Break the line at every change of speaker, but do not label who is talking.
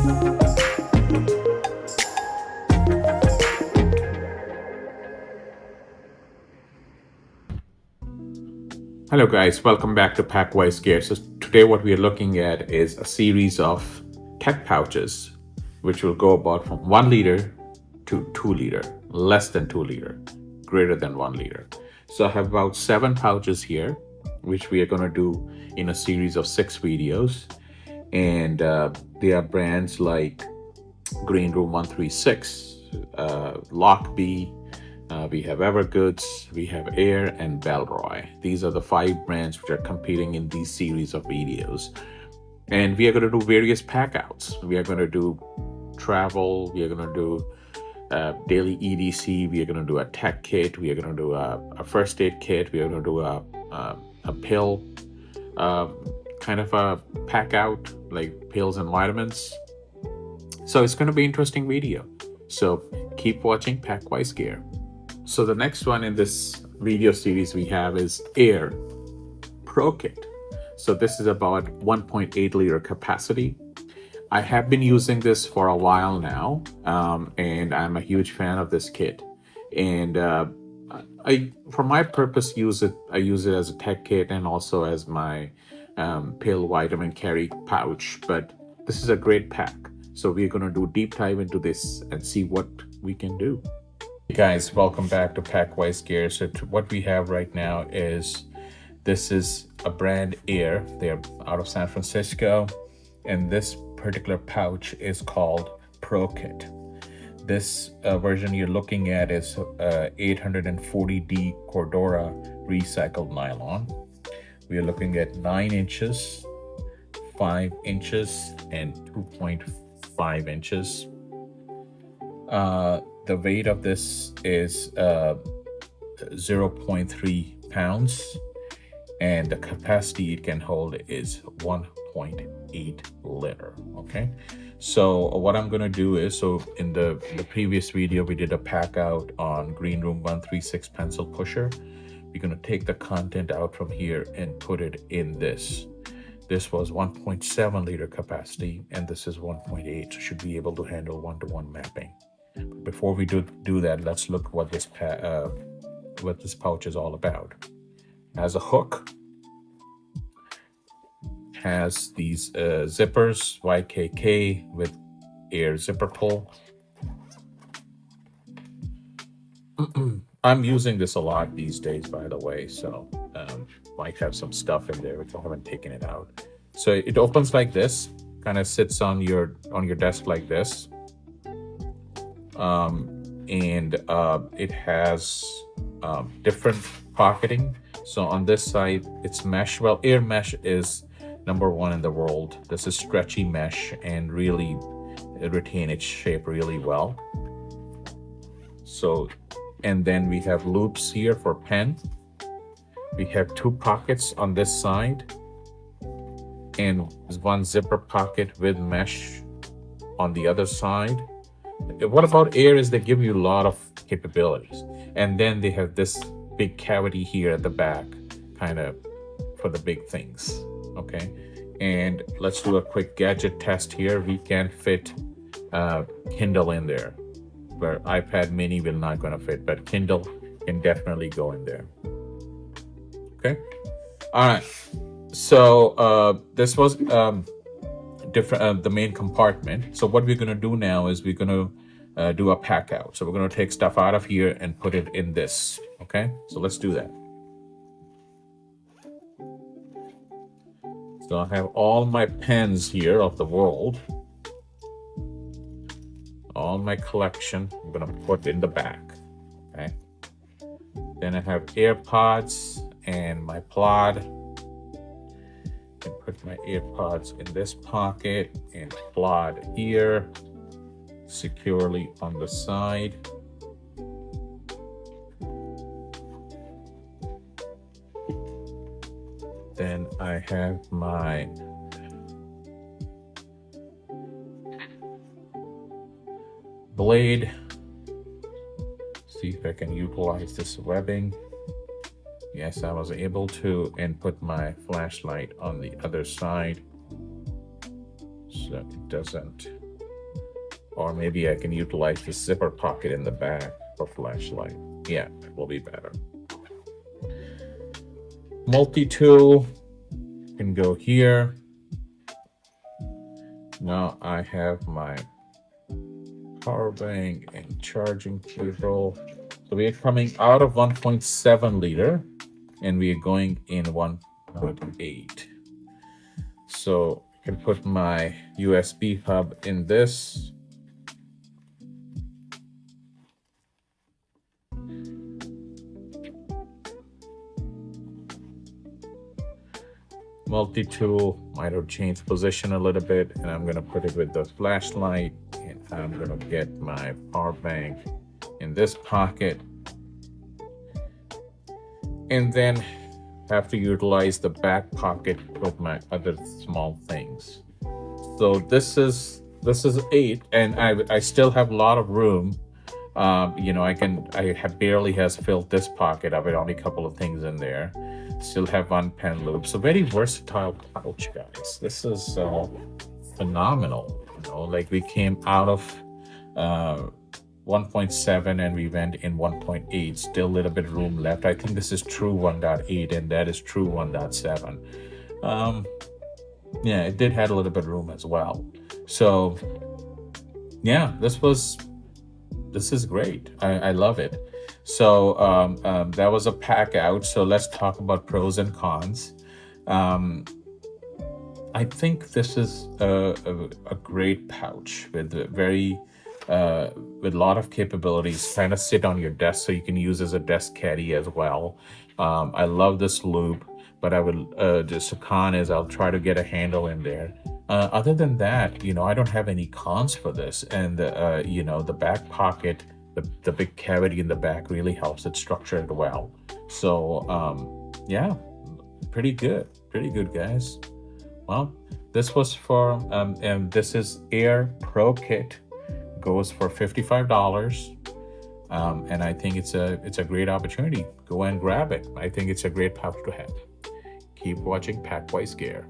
Hello guys, welcome back to PackWiseGear. So today what we are looking at is a series of tech pouches, which will go about from 1 liter to 2 liter, less than 2 liter, greater than 1 liter. So I have about 7 pouches here, which we are going to do in a series of 6 videos. And they are brands like Green Room 136, Lockbee, we have Evergoods, we have Aer, and Bellroy. These are the 5 brands which are competing in these series of videos. And we are going to do various packouts. We are going to do travel, we are going to do daily EDC, we are going to do a tech kit, we are going to do a first aid kit, we are going to do a pill, kind of a packout, like pills and vitamins. So it's going to be an interesting video. So keep watching PackWiseGear. So the next one in this video series we have is Aer Pro Kit. So this is about 1.8 liter capacity. I have been using this for a while now, and I'm a huge fan of this kit. And for my purpose, I use it as a tech kit and also as my pill vitamin carry pouch. But this is a great pack. So we're going to do a deep dive into this and see what we can do. Hey guys, welcome back to PackWiseGear. So what we have right now is, this is a brand Aer. They're out of San Francisco, and this particular pouch is called Pro Kit. This version you're looking at is 840D Cordura recycled nylon. We are looking at 9 inches, 5 inches, and 2.5 inches. The weight of this is 0.3 pounds, and the capacity it can hold is 1.8 liter. Okay, so what I'm going to do is, so in the previous video we did a pack out on Green Room 136 pencil pusher. We're going to take the content out from here and put it in this. This was 1.7 liter capacity, and this is 1.8, so should be able to handle 1-to-1 mapping. Before we do that, let's look what this pouch is all about. Has a hook, has these zippers, YKK with Aer zipper pull. I'm using this a lot these days, by the way, so might have some stuff in there which I haven't taken it out. So it opens like this, kind of sits on your desk like this. And it has different pocketing. So on this side it's mesh. Well, Aer mesh is #1 in the world. This is stretchy mesh and really retain its shape really well. So, and then we have loops here for pen. We have 2 pockets on this side and 1 zipper pocket with mesh on the other side. What about Aer is they give you a lot of capabilities, and then they have this big cavity here at the back, kind of for the big things. Okay, and let's do a quick gadget test here. We can fit Kindle in there, where iPad mini will not going to fit, but Kindle can definitely go in there. Okay, all right, so this was different, the main compartment. So what we're going to do now is we're going to do a pack out. So we're going to take stuff out of here and put it in this. Okay, so let's do that. So I have all my pens here of the world, all my collection. I'm going to put in the back. Okay, then I have AirPods and my Plaud. And put my AirPods in this pocket and Plaud here securely on the side. Then I have my blade. See if I can utilize this webbing. Yes, I was able to, and put my flashlight on the other side so it doesn't Or maybe I can utilize the zipper pocket in the back for flashlight. Yeah, it will be better. Multi-tool can go here. Now I have my power bank and charging cable. So we are coming out of 1.7 liter and we are going in 1.8. So I can put my USB hub in this. Multi-tool might have changed position a little bit, and I'm gonna put it with the flashlight, and I'm gonna get my power bank in this pocket, and then have to utilize the back pocket with my other small things. So this is 8, and I still have a lot of room. You know, I have barely has filled this pocket. I've only a couple of things in there. Still have one pen loop. So very versatile pouch, guys. This is phenomenal. You know, like we came out of 1.7 and we went in 1.8. Still a little bit of room left. I think this is true 1.8 and that is true 1.7. Yeah, it did have a little bit of room as well. So yeah, this is great. I love it. So that was a Packout. So let's talk about pros and cons. I think this is a great pouch with with a lot of capabilities. Kind of sit on your desk, so you can use as a desk caddy as well. I love this loop, but I would just a con is I'll try to get a handle in there. Other than that, you know, I don't have any cons for this, and you know, the back pocket, the big cavity in the back really helps it structure it well. So yeah, pretty good, guys. Well, this was for and this is Aer Pro Kit, goes for $55, and I think it's a great opportunity. Go and grab it. I think it's a great pouch to have. Keep watching PackWiseGear.